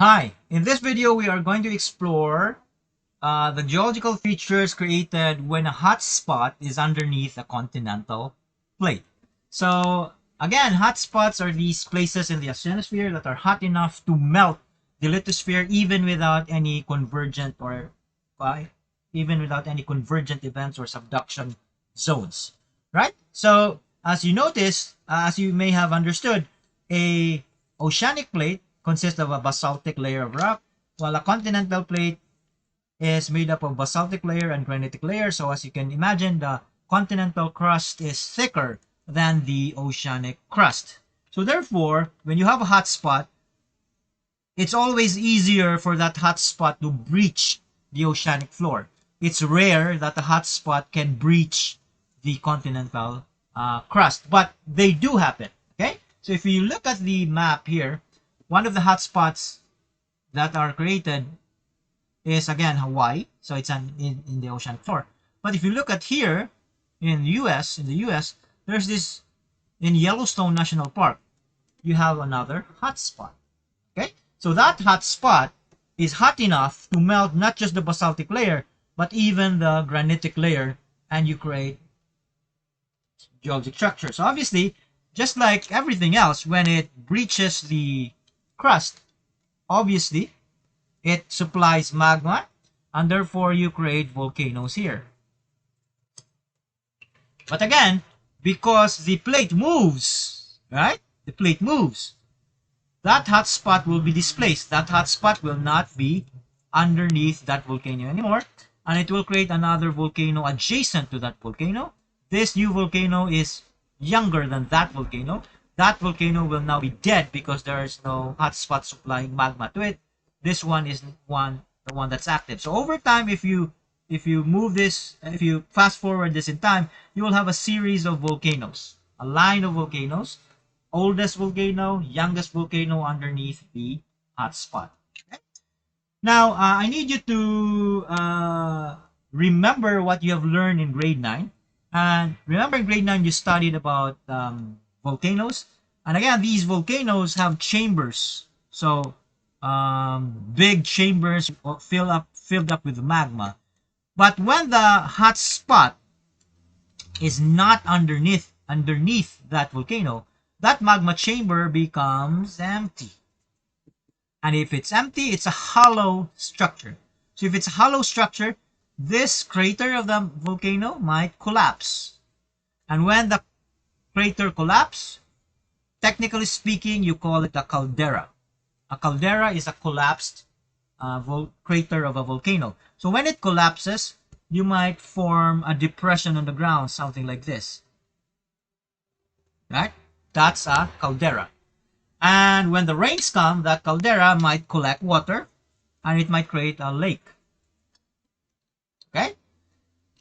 Hi, in this video we are going to explore the geological features created when a hot spot is underneath a continental plate. So again, hot spots are these places in the asthenosphere that are hot enough to melt the lithosphere even without any convergent or even without any convergent events or subduction zones, right? So as you notice, as you may have understood, a oceanic plate consists of a basaltic layer of rock, while a continental plate is made up of basaltic layer and granitic layer. So as you can imagine, the continental crust is thicker than the oceanic crust. So therefore, when you have a hot spot, it's always easier for that hot spot to breach the oceanic floor. It's rare that a hot spot can breach the continental crust, but they do happen. Okay, so if you look at the map here, one of the hot spots that are created is again Hawaii, so it's in the ocean floor. But if you look at here in the US, there's this in Yellowstone National Park. You have another hot spot. Okay, so that hot spot is hot enough to melt not just the basaltic layer, but even the granitic layer, and you create geologic structure. So obviously, just like everything else, when it breaches the crust, obviously it supplies magma, and therefore you create volcanoes here. But again, because the plate moves, right? The plate moves. That hot spot will be displaced. That hot spot will not be underneath that volcano anymore, and it will create another volcano adjacent to that volcano. This new volcano is younger than that volcano. That volcano will now be dead because there is no hot spot supplying magma to it. This one is the one that's active. So over time, if you move this, if you fast forward this in time, you will have a series of volcanoes, a line of volcanoes, oldest volcano, youngest volcano underneath the hot spot. Okay? Now, I need you to remember what you have learned in grade 9. And remember in grade 9 you studied about volcanoes. And again, these volcanoes have chambers. So big chambers filled up with magma. But when the hot spot is not underneath that volcano, that magma chamber becomes empty. And if it's empty, it's a hollow structure. So if it's a hollow structure, this crater of the volcano might collapse. And when the crater collapses, technically speaking, you call it a caldera. A caldera is a collapsed crater of a volcano. So when it collapses, you might form a depression on the ground, something like this. Right? That's a caldera. And when the rains come, that caldera might collect water and it might create a lake. Okay?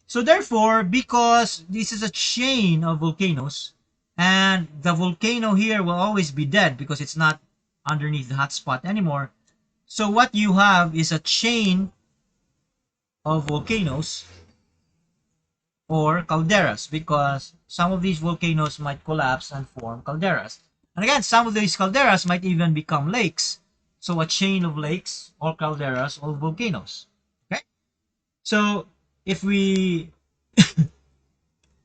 So therefore, because this is a chain of volcanoes, and the volcano here will always be dead because it's not underneath the hot spot anymore. So what you have is a chain of volcanoes or calderas, because some of these volcanoes might collapse and form calderas. And again, some of these calderas might even become lakes. So a chain of lakes or calderas or volcanoes. Okay? So if we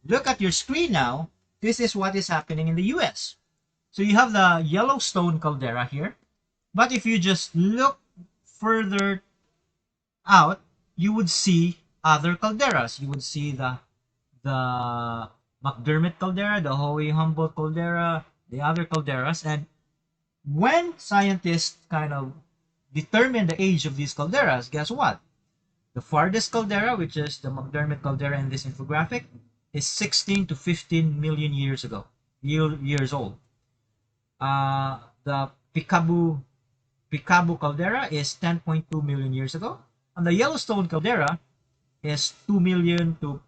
look at your screen now, this is what is happening in the US. So you have the Yellowstone caldera here. But if you just look further out, you would see other calderas. You would see the McDermott caldera, the Howe-Humboldt caldera, the other calderas. And when scientists kind of determine the age of these calderas, guess what? The farthest caldera, which is the McDermott caldera in this infographic, is 16 to 15 million years ago, years old. The Picabo caldera is 10.2 million years ago, and the Yellowstone caldera is 2 million to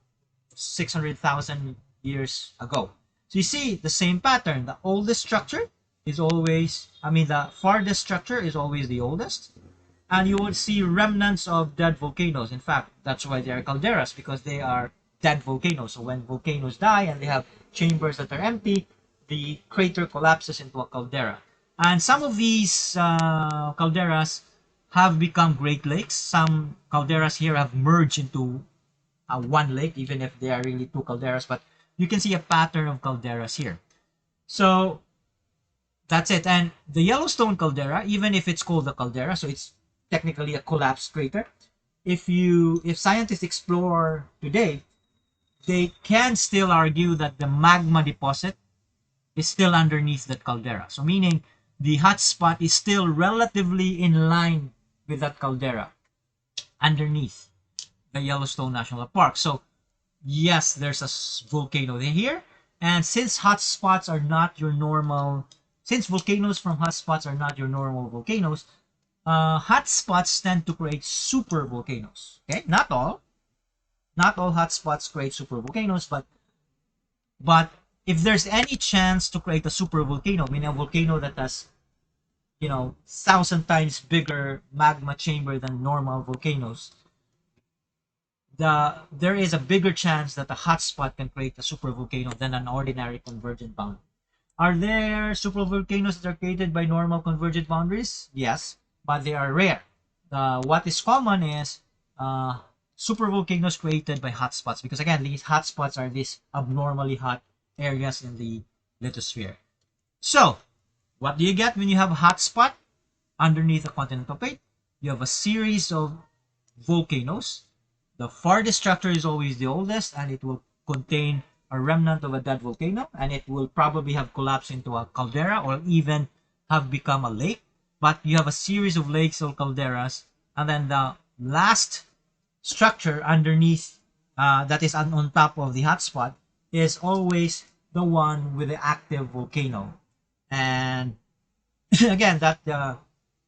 600,000 years ago. So you see the same pattern. The oldest structure is always, the farthest structure is always the oldest. And you will see remnants of dead volcanoes. In fact, that's why they are calderas, because they are dead volcanoes. So when volcanoes die and they have chambers that are empty, the crater collapses into a caldera. And some of these calderas have become Great Lakes. Some calderas here have merged into one lake, even if they are really two calderas. But you can see a pattern of calderas here. So that's it. And the Yellowstone caldera, even if it's called a caldera, so it's technically a collapsed crater. If scientists explore today, they can still argue that the magma deposit is still underneath that caldera. So meaning the hotspot is still relatively in line with that caldera underneath the Yellowstone National Park. So yes, there's a volcano here. And since hotspots are not your normal, since volcanoes from hotspots are not your normal volcanoes, hotspots tend to create super volcanoes. Okay, not all hotspots create super volcanoes, but if there's any chance to create a super volcano, meaning a volcano that has 1,000 times bigger magma chamber than normal volcanoes, there is a bigger chance that a hotspot can create a supervolcano than an ordinary convergent boundary. Are there supervolcanoes that are created by normal convergent boundaries? Yes, but they are rare. What is common is supervolcanoes created by hotspots, because again, these hotspots are these abnormally hot areas in the lithosphere. So, what do you get when you have a hotspot underneath a continental plate? You have a series of volcanoes. The farthest structure is always the oldest, and it will contain a remnant of a dead volcano, and it will probably have collapsed into a caldera or even have become a lake. But you have a series of lakes or calderas, and then the last structure underneath that is on top of the hotspot is always the one with the active volcano. And again, that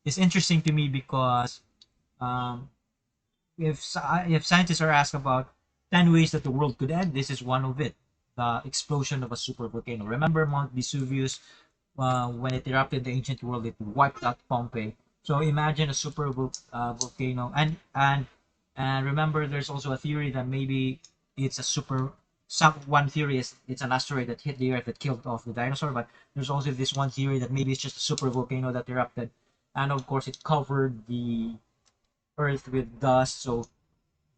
is interesting to me because um, if scientists are asked about 10 ways that the world could end, this is one of it: the explosion of a supervolcano. Remember Mount Vesuvius, when it erupted in the ancient world, it wiped out Pompeii. So imagine a super volcano, and remember, there's also a theory that maybe it's a super. One theory is it's an asteroid that hit the Earth that killed off the dinosaur, but there's also this one theory that maybe it's just a super volcano that erupted, and of course it covered the Earth with dust, so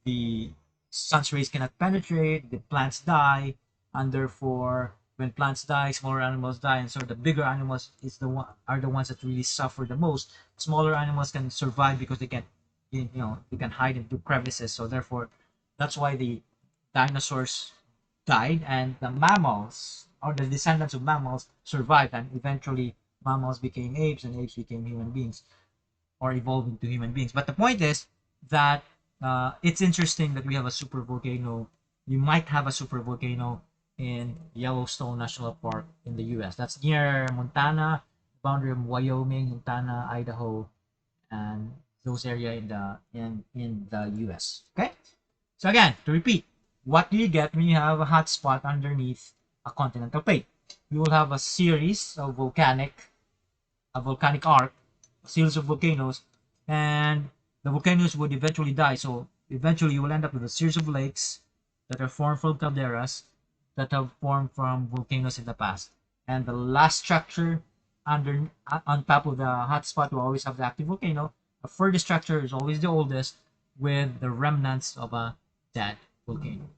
the sun's rays cannot penetrate, the plants die, and therefore when plants die, smaller animals die, and so the bigger animals are the ones that really suffer the most. Smaller animals can survive because they can hide into crevices, so therefore that's why the dinosaurs died and the mammals or the descendants of mammals survived, and eventually mammals became apes and apes became human beings or evolve into human beings. But the point is that it's interesting that we have a super volcano. You might have a super volcano in Yellowstone National Park in the U.S. That's near Montana, boundary of Wyoming, Montana, Idaho, and those area in the U.S. Okay. So again, to repeat, what do you get when you have a hot spot underneath a continental plate? You will have a series of a volcanic arc, a series of volcanoes, and the volcanoes would eventually die. So eventually you will end up with a series of lakes that are formed from calderas that have formed from volcanoes in the past. And the last structure on top of the hotspot will always have the active volcano. The furthest structure is always the oldest with the remnants of a dead volcano.